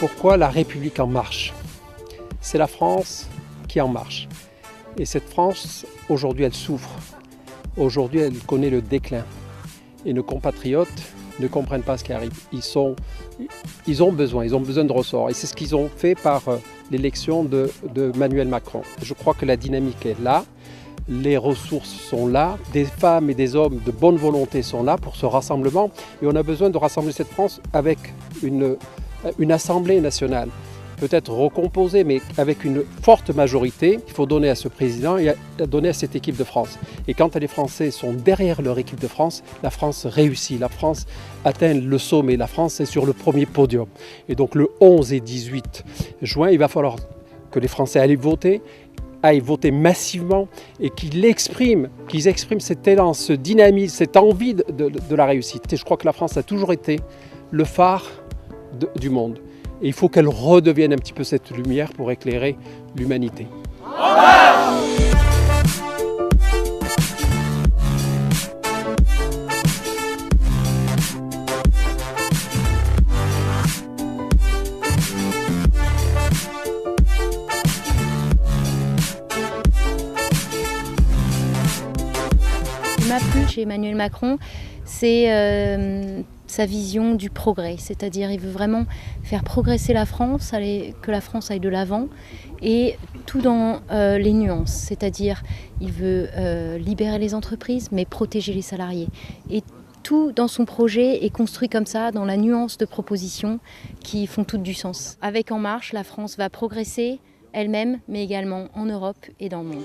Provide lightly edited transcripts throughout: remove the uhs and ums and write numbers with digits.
Pourquoi la République en marche? C'est la France qui est en marche. Et cette France, aujourd'hui, elle souffre. Aujourd'hui, elle connaît le déclin. Et nos compatriotes ne comprennent pas ce qui arrive. Ils ont besoin de ressort. Et c'est ce qu'ils ont fait par l'élection de Emmanuel Macron. Je crois que la dynamique est là. Les ressources sont là, des femmes et des hommes de bonne volonté sont là pour ce rassemblement et on a besoin de rassembler cette France avec une assemblée nationale, peut-être recomposée mais avec une forte majorité. Il faut donner à ce président et donner à cette équipe de France. Et quand les Français sont derrière leur équipe de France, la France réussit, la France atteint le sommet, la France est sur le premier podium. Et donc le 11 et 18 juin, il va falloir que les Français aillent voter massivement et qu'ils expriment cet élan, ce dynamisme, cette envie de la réussite. Et je crois que la France a toujours été le phare du monde. Et il faut qu'elle redevienne un petit peu cette lumière pour éclairer l'humanité. Ce qui m'a plu chez Emmanuel Macron, c'est sa vision du progrès, c'est-à-dire il veut vraiment faire progresser la France, que la France aille de l'avant, et tout dans les nuances, c'est-à-dire il veut libérer les entreprises mais protéger les salariés. Et tout dans son projet est construit comme ça, dans la nuance de propositions qui font toutes du sens. Avec En Marche, la France va progresser elle-même, mais également en Europe et dans le monde.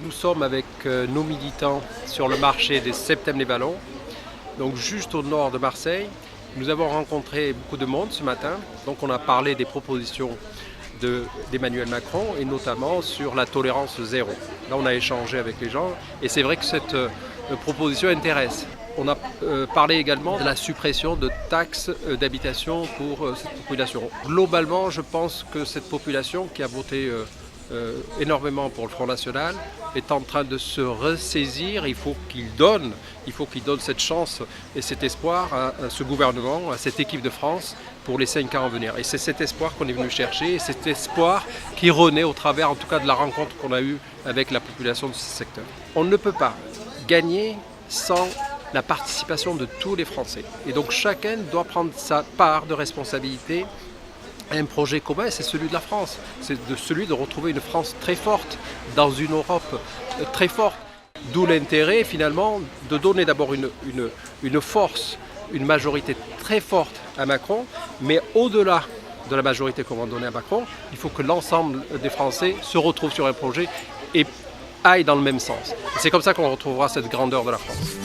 Nous sommes avec nos militants sur le marché des Septem-les-Vallons, donc juste au nord de Marseille. Nous avons rencontré beaucoup de monde ce matin, donc on a parlé des propositions d'Emmanuel Macron et notamment sur la tolérance zéro. Là on a échangé avec les gens et c'est vrai que cette proposition intéresse. On a parlé également de la suppression de taxes d'habitation pour cette population. Globalement, je pense que cette population qui a voté énormément pour le Front National est en train de se ressaisir. Il faut qu'il donne cette chance et cet espoir à ce gouvernement, à cette équipe de France pour les 5 ans à venir. Et c'est cet espoir qu'on est venu chercher et cet espoir qui renaît au travers en tout cas de la rencontre qu'on a eue avec la population de ce secteur. On ne peut pas gagner sans la participation de tous les Français. Et donc chacun doit prendre sa part de responsabilité. Un projet commun, c'est celui de la France. C'est celui de retrouver une France très forte, dans une Europe très forte. D'où l'intérêt finalement de donner d'abord une force, une majorité très forte à Macron, mais au-delà de la majorité qu'on va donner à Macron, il faut que l'ensemble des Français se retrouvent sur un projet et aillent dans le même sens. C'est comme ça qu'on retrouvera cette grandeur de la France.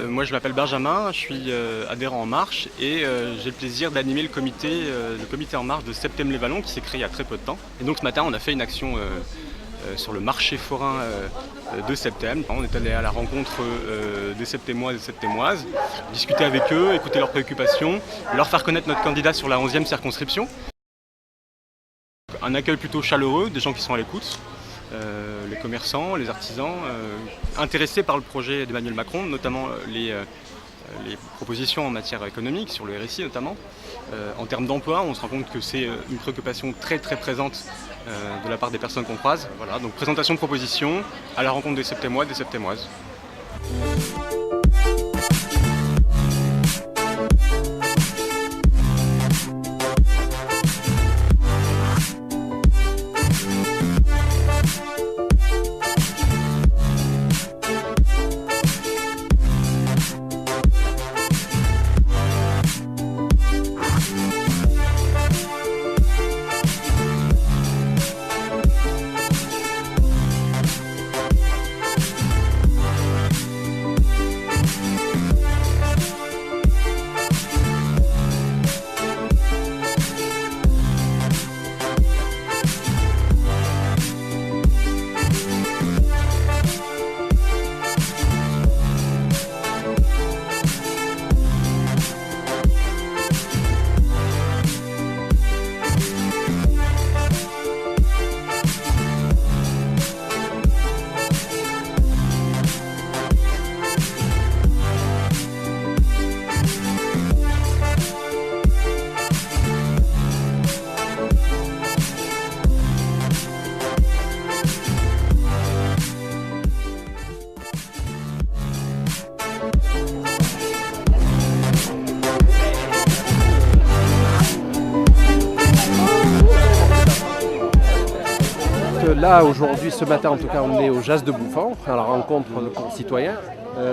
Moi je m'appelle Benjamin, je suis adhérent En Marche et j'ai le plaisir d'animer le comité En Marche de Septèmes-les-Vallons qui s'est créé il y a très peu de temps. Et donc ce matin on a fait une action sur le marché forain de Septèmes. On est allé à la rencontre des Septémois et des Septémoises, discuter avec eux, écouter leurs préoccupations, leur faire connaître notre candidat sur la 11e circonscription. Un accueil plutôt chaleureux, des gens qui sont à l'écoute. Les commerçants, les artisans, intéressés par le projet d'Emmanuel Macron, notamment les propositions en matière économique, sur le RSI notamment. En termes d'emploi, on se rend compte que c'est une préoccupation très présente de la part des personnes qu'on croise. Voilà, donc présentation de propositions à la rencontre des Septémois, des Septémoises. Là, aujourd'hui, ce matin, en tout cas, on est au Jas de Bouffan, à la rencontre de concitoyens,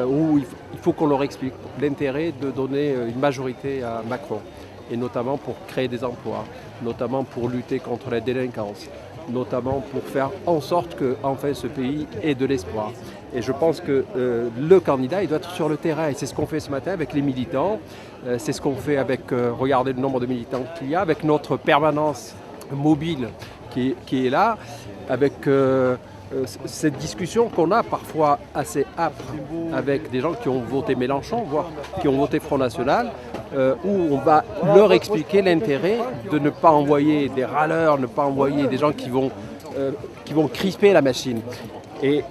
où il faut qu'on leur explique l'intérêt de donner une majorité à Macron, et notamment pour créer des emplois, notamment pour lutter contre la délinquance, notamment pour faire en sorte que enfin ce pays ait de l'espoir. Et je pense que le candidat, il doit être sur le terrain, et c'est ce qu'on fait ce matin avec les militants, c'est ce qu'on fait avec, regardez le nombre de militants qu'il y a, avec notre permanence mobile qui est là, avec cette discussion qu'on a parfois assez âpre avec des gens qui ont voté Mélenchon, voire qui ont voté Front National, où on va leur expliquer l'intérêt de ne pas envoyer des râleurs, ne pas envoyer des gens qui vont crisper la machine. Et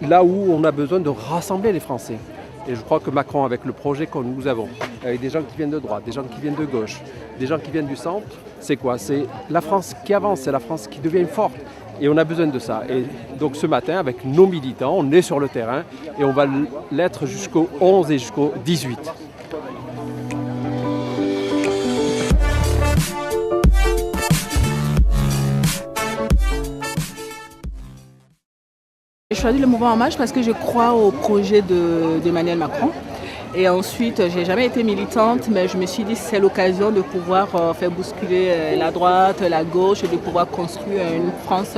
là où on a besoin de rassembler les Français. Et je crois que Macron, avec le projet que nous avons, avec des gens qui viennent de droite, des gens qui viennent de gauche, des gens qui viennent du centre, c'est quoi? C'est la France qui avance, c'est la France qui devient forte. Et on a besoin de ça. Et donc ce matin, avec nos militants, on est sur le terrain et on va l'être jusqu'au 11 et jusqu'au 18. J'ai choisi le mouvement En Marche parce que je crois au projet d'Emmanuel Macron. Et ensuite, j'ai jamais été militante, mais je me suis dit que c'est l'occasion de pouvoir faire bousculer la droite, la gauche, et de pouvoir construire une France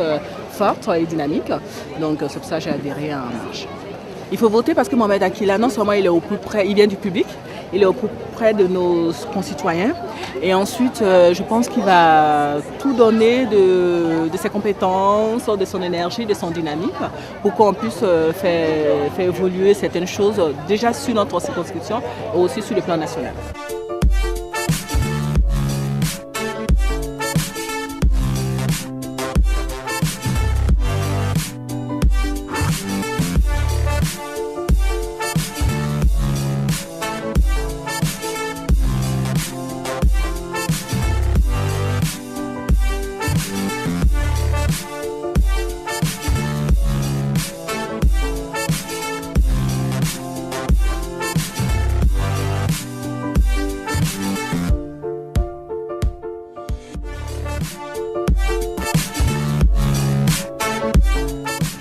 forte et dynamique. Donc c'est pour ça que j'ai adhéré à En Marche. Il faut voter parce que Mohamed Akila, non seulement il est au plus près, il vient du public, il est au plus près de nos concitoyens. Et ensuite, je pense qu'il va tout donner de ses compétences, de son énergie, de son dynamique pour qu'on puisse faire évoluer certaines choses déjà sur notre circonscription et aussi sur le plan national.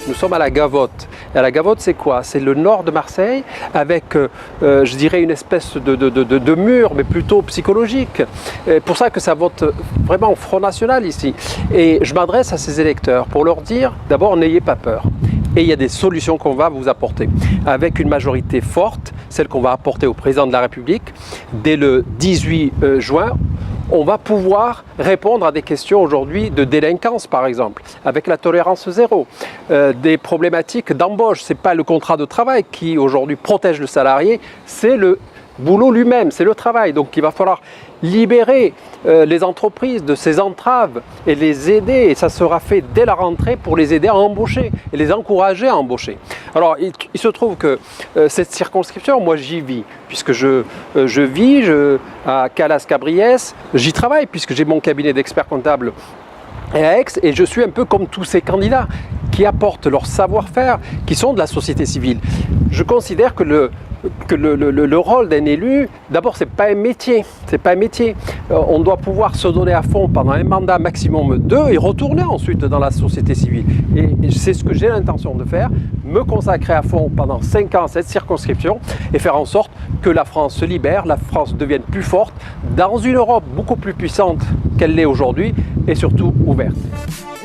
Nous sommes à la Gavotte. Et à la Gavotte, c'est quoi? C'est le nord de Marseille avec, je dirais, une espèce de mur, mais plutôt psychologique. C'est pour ça que ça vote vraiment au Front National ici. Et je m'adresse à ces électeurs pour leur dire, d'abord, n'ayez pas peur. Et il y a des solutions qu'on va vous apporter. Avec une majorité forte, celle qu'on va apporter au président de la République, dès le 18 juin, on va pouvoir répondre à des questions aujourd'hui de délinquance, par exemple, avec la tolérance zéro, des problématiques d'embauche. Ce n'est pas le contrat de travail qui aujourd'hui protège le salarié, c'est le boulot lui-même, c'est le travail. Donc il va falloir libérer les entreprises de ces entraves et les aider, et ça sera fait dès la rentrée pour les aider à embaucher et les encourager à embaucher. Alors il se trouve que cette circonscription, moi j'y vis, puisque je vis à Calas-Cabriès, j'y travaille puisque j'ai mon cabinet d'experts comptables à Aix, et je suis un peu comme tous ces candidats qui apportent leur savoir-faire, qui sont de la société civile. Je considère que le rôle d'un élu, d'abord, c'est pas un métier. C'est pas un métier. On doit pouvoir se donner à fond pendant un mandat maximum 2 et retourner ensuite dans la société civile. Et c'est ce que j'ai l'intention de faire, me consacrer à fond pendant 5 ans à cette circonscription et faire en sorte que la France se libère, la France devienne plus forte, dans une Europe beaucoup plus puissante qu'elle l'est aujourd'hui et surtout ouverte.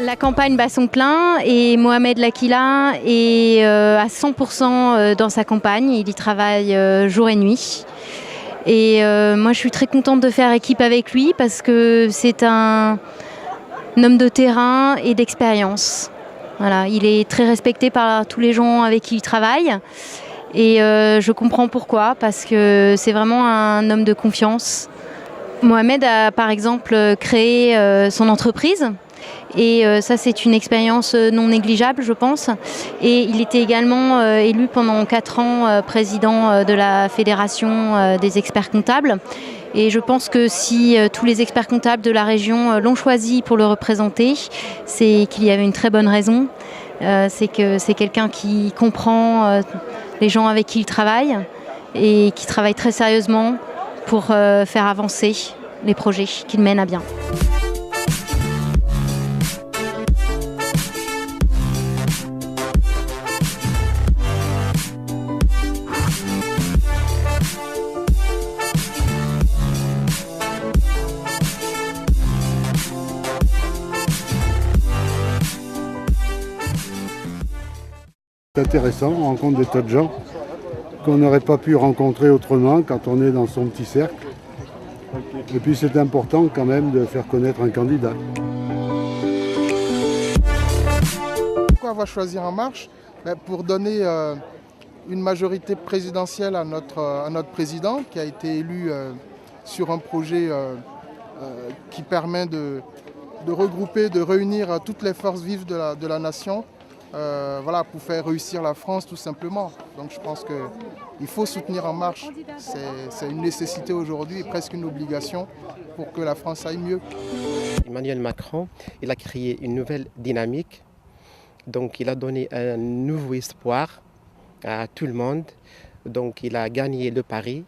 La campagne bat son plein et Mohamed Lakila est à 100% dans sa campagne. Il y travaille jour et nuit. Et moi, je suis très contente de faire équipe avec lui parce que c'est un homme de terrain et d'expérience. Voilà, il est très respecté par tous les gens avec qui il travaille. Et je comprends pourquoi, parce que c'est vraiment un homme de confiance. Mohamed a par exemple créé son entreprise. Et ça, c'est une expérience non négligeable, je pense. Et il était également élu pendant 4 ans président de la Fédération des experts comptables. Et je pense que si tous les experts comptables de la région l'ont choisi pour le représenter, c'est qu'il y avait une très bonne raison. C'est que c'est quelqu'un qui comprend les gens avec qui il travaille et qui travaille très sérieusement pour faire avancer les projets qu'il mène à bien. C'est intéressant, on rencontre des tas de gens qu'on n'aurait pas pu rencontrer autrement quand on est dans son petit cercle. Et puis c'est important quand même de faire connaître un candidat. Pourquoi avoir choisi En Marche? Pour donner une majorité présidentielle à notre président qui a été élu sur un projet qui permet de regrouper, de réunir toutes les forces vives de la nation. Voilà, pour faire réussir la France tout simplement. Donc je pense qu'il faut soutenir En Marche. C'est une nécessité aujourd'hui et presque une obligation pour que la France aille mieux. Emmanuel Macron, il a créé une nouvelle dynamique. Donc il a donné un nouveau espoir à tout le monde. Donc il a gagné le pari.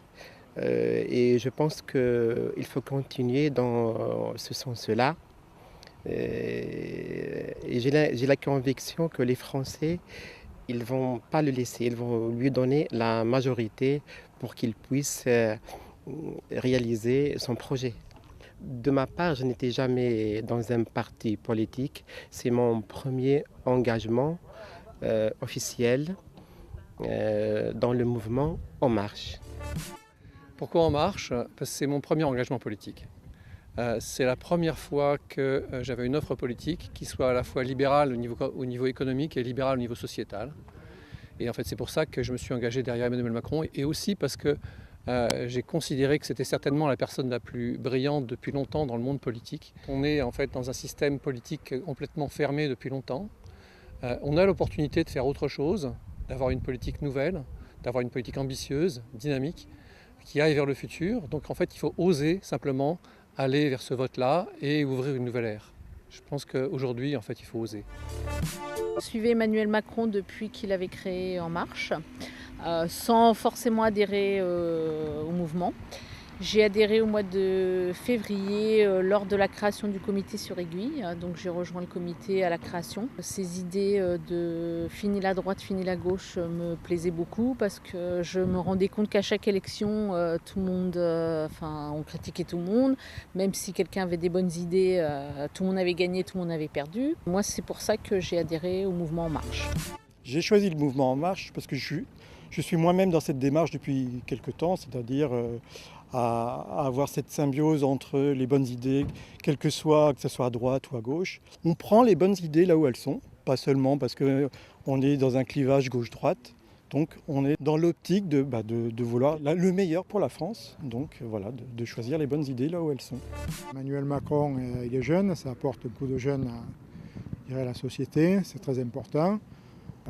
Et je pense qu'il faut continuer dans ce sens-là. Et j'ai la conviction que les Français, ils ne vont pas le laisser, ils vont lui donner la majorité pour qu'il puisse réaliser son projet. De ma part, je n'étais jamais dans un parti politique. C'est mon premier engagement officiel dans le mouvement En Marche. Pourquoi En Marche? Parce que c'est mon premier engagement politique. C'est la première fois que j'avais une offre politique qui soit à la fois libérale au niveau économique et libérale au niveau sociétal. Et en fait, c'est pour ça que je me suis engagé derrière Emmanuel Macron et aussi parce que j'ai considéré que c'était certainement la personne la plus brillante depuis longtemps dans le monde politique. On est en fait dans un système politique complètement fermé depuis longtemps. On a l'opportunité de faire autre chose, d'avoir une politique nouvelle, d'avoir une politique ambitieuse, dynamique, qui aille vers le futur. Donc en fait, il faut oser simplement aller vers ce vote-là et ouvrir une nouvelle ère. Je pense qu'aujourd'hui, en fait, il faut oser. Je suivais Emmanuel Macron depuis qu'il avait créé En Marche, sans forcément adhérer au mouvement. J'ai adhéré au mois de février lors de la création du comité sur Aiguille. Donc j'ai rejoint le comité à la création. Ces idées de fini la droite, fini la gauche me plaisaient beaucoup parce que je me rendais compte qu'à chaque élection, tout le monde, on critiquait tout le monde. Même si quelqu'un avait des bonnes idées, tout le monde avait gagné, tout le monde avait perdu. Moi, c'est pour ça que j'ai adhéré au mouvement En Marche. J'ai choisi le mouvement En Marche parce que je suis moi-même dans cette démarche depuis quelques temps, c'est-à-dire à avoir cette symbiose entre les bonnes idées, que ce soit à droite ou à gauche. On prend les bonnes idées là où elles sont, pas seulement parce qu'on est dans un clivage gauche-droite. Donc on est dans l'optique de vouloir le meilleur pour la France, donc voilà, de choisir les bonnes idées là où elles sont. Emmanuel Macron, il est jeune, ça apporte beaucoup de jeunes à la société, c'est très important.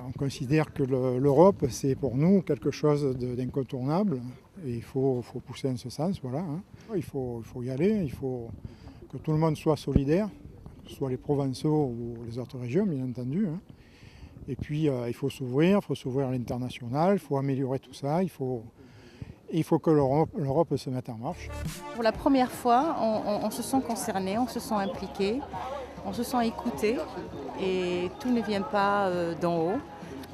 On considère que l'Europe, c'est pour nous quelque chose d'incontournable et il faut pousser en ce sens. Voilà, Il faut y aller, il faut que tout le monde soit solidaire, que ce soit les Provençaux ou les autres régions, bien entendu. Et puis il faut s'ouvrir à l'international, il faut améliorer tout ça, il faut que l'Europe se mette en marche. Pour la première fois, on se sent concerné, on se sent impliqué. On se sent écouté et tout ne vient pas d'en haut.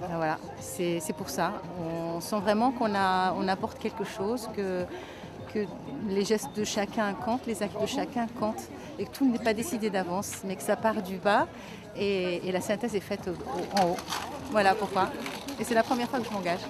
Voilà, c'est pour ça. On sent vraiment qu'on apporte quelque chose, que les gestes de chacun comptent, les actes de chacun comptent et que tout n'est pas décidé d'avance, mais que ça part du bas et la synthèse est faite en haut. Voilà pourquoi. Et c'est la première fois que je m'engage.